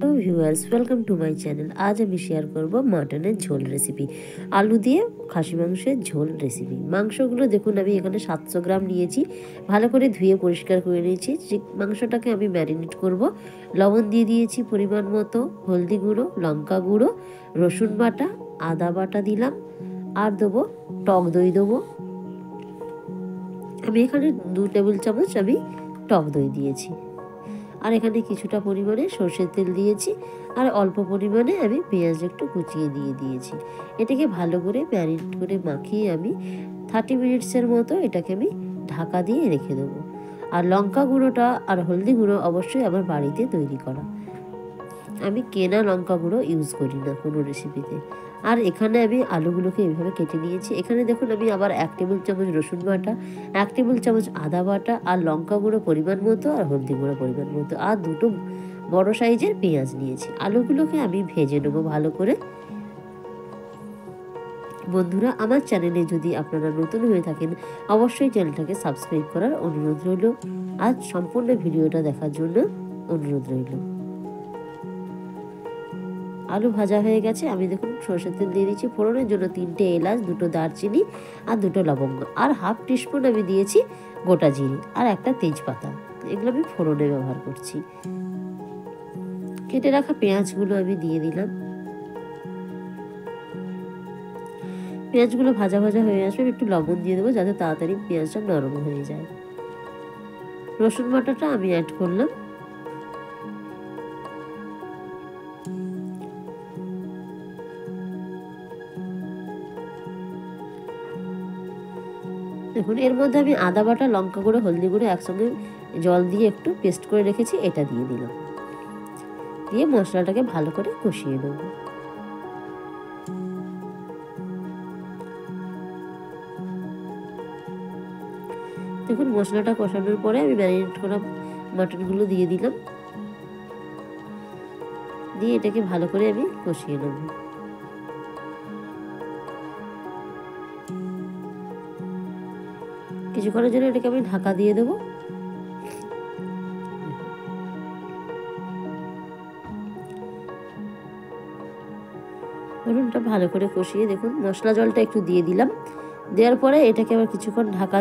Hello viewers, welcome to my channel. আজ আমি share করব মাটনের ঝোল রেসিপি, আলু দিয়ে খাসি মাংসের ঝোল রেসিপি। মাংসগুলো দেখুন আমি এখানে 700 গ্রাম নিয়েছি, ভালো করে ধুয়ে পরিষ্কার করে নিয়েছি। মাংসটাকে আমি ম্যারিনেট করব। লবণ দিয়ে দিয়েছি পরিমাণ মতো, হলদি গুঁড়ো, লঙ্কা গুঁড়ো, রসুন বাটা, আদা বাটা দিলাম, আর দেবো টক দই দেবো। আমি এখানে 2 টেবিল চামচ আমি টক দই দিয়েছি, আর এখানে কিছুটা পরিমাণে সরষের তেল দিয়েছি, আর অল্প পরিমাণে আমি পেঁয়াজ একটু কুচিয়ে দিয়েছি। এটাকে ভালো করে ম্যারিনেট করে মাখিয়ে আমি 30 মিনিটসের মতো এটাকে আমি ঢাকা দিয়ে রেখে দেবো। আর লঙ্কা গুঁড়োটা আর হলদি গুঁড়ো অবশ্যই আমার বাড়িতে তৈরি করা, আমি কেনা লঙ্কা গুঁড়ো ইউজ করি না কোনো রেসিপিতে। আর এখানে আমি আলুগুলোকে এইভাবে কেটে নিয়েছি। এখানে দেখুন আমি আবার 1 টেবিল চামচ রসুন বাটা, 1 টেবিল চামচ আদা বাটা, আর লঙ্কা গুঁড়ো পরিমাণ মতো, আর হলদি গুঁড়ো পরিমাণ মতো, আর 2টো বড় সাইজের পেঁয়াজ নিয়েছি। আলুগুলোকে আমি ভেজে নেবো ভালো করে। বন্ধুরা, আমার চ্যানেলে যদি আপনারা নতুন হয়ে থাকেন অবশ্যই চ্যানেলটাকে সাবস্ক্রাইব করার অনুরোধ রইল। আজ সম্পূর্ণ ভিডিওটা দেখার জন্য অনুরোধ রইল। আলু ভাজা হয়ে গেছে, আমি দেখুন সরষের তেল দিয়ে দিচ্ছি। ফোড়নের জন্য 3টে এলাচ, 2টো দারচিনি, আর 2টো লবঙ্গ, আর হাফ টিস্পুন আমি দিয়েছি গোটা জিরে, আর একটা তেজপাতা। এগুলো আমি ফোড়নে ব্যবহার করছি। কেটে রাখা পেঁয়াজগুলো আমি দিয়ে দিলাম। পেঁয়াজগুলো ভাজা ভাজা হয়ে আসবে, একটু লবণ দিয়ে দেবো যাতে তাড়াতাড়ি পেঁয়াজটা নরম হয়ে যায়। রসুন বাটাটা আমি অ্যাড করলাম। দেখুন এর মধ্যে আমি আদা বাটা, লঙ্কা গুঁড়ো, হলদি গুঁড়ো একসঙ্গে জল দিয়ে একটু পেস্ট করে রেখেছি, এটা দিয়ে দিলাম। দিয়ে মশলাটাকে ভালো করে কষিয়ে নেব। দেখুন মশলাটা কষানোর পরে আমি ম্যারিনেট করা মাটনগুলো দিয়ে দিলাম, দিয়ে এটাকে ভালো করে আমি কষিয়ে নেব। কিছুক্ষণের জন্য এটাকে আমি ঢাকা দিয়ে দেবো। ধরুন এটা ভালো করে কষিয়ে দেখুন মশলা জলটা একটু দিয়ে দিলাম। দেওয়ার পরে এটাকে আবার কিছুক্ষণ ঢাকা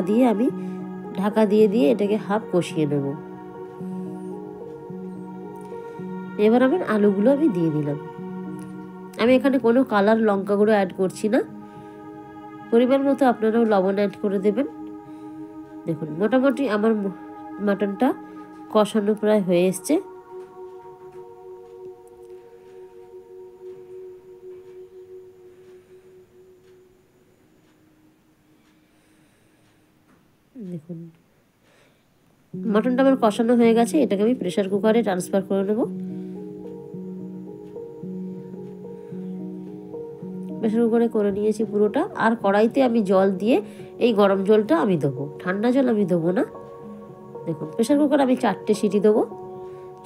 দিয়ে এটাকে হাফ কষিয়ে নেব। এবার আমি আলুগুলো আমি দিয়ে দিলাম। আমি এখানে কোনো কালার লঙ্কা গুঁড়ো অ্যাড করছি না, পরিমাণ মতো আপনারাও লবণ অ্যাড করে দেবেন। দেখুন মোটামুটি আমার মাটনটা কষানো প্রায় হয়ে এসছে। দেখুন মাটনটা আমার কষানো হয়ে গেছে, এটাকে আমি প্রেসার কুকারে ট্রান্সফার করে নেব। প্রেসার কুকারে করে নিয়েছি পুরোটা। আর কড়াইতে আমি জল দিয়ে এই গরম জলটা আমি দেবো, ঠান্ডা জল আমি দেবো না। দেখুন প্রেসার কুকার আমি 4টে সিটি দেবো।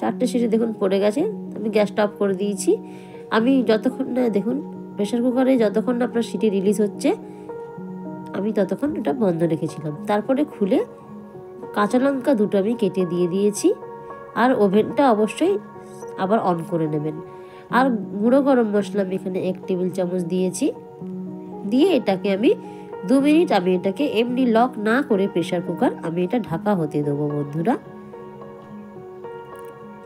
4টে সিটি দেখুন পড়ে গেছে, আমি গ্যাসটা অফ করে দিয়েছি। আমি যতক্ষণ না দেখুন প্রেসার কুকারে যতক্ষণ না আপনার সিটি রিলিজ হচ্ছে আমি ততক্ষণ এটা বন্ধ রেখেছিলাম। তারপরে খুলে কাঁচা লঙ্কা 2টো আমি কেটে দিয়ে দিয়েছি। আর ওভেনটা অবশ্যই আবার অন করে নেবেন। আর গুঁড়ো গরম মশলা আমি এখানে 1 টেবিল চামচ দিয়েছি। দিয়ে এটাকে আমি 2 মিনিট আমি এটাকে এমনি লক না করে প্রেসার কুকার আমি এটা ঢাকা হতে দেবো। বন্ধুরা,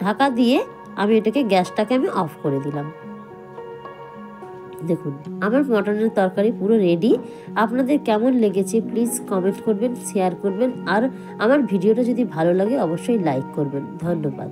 ঢাকা দিয়ে আমি এটাকে গ্যাসটাকে আমি অফ করে দিলাম। দেখুন আমার মটনের তরকারি পুরো রেডি। আপনাদের কেমন লেগেছে প্লিজ কমেন্ট করবেন, শেয়ার করবেন, আর আমার ভিডিওটা যদি ভালো লাগে অবশ্যই লাইক করবেন। ধন্যবাদ।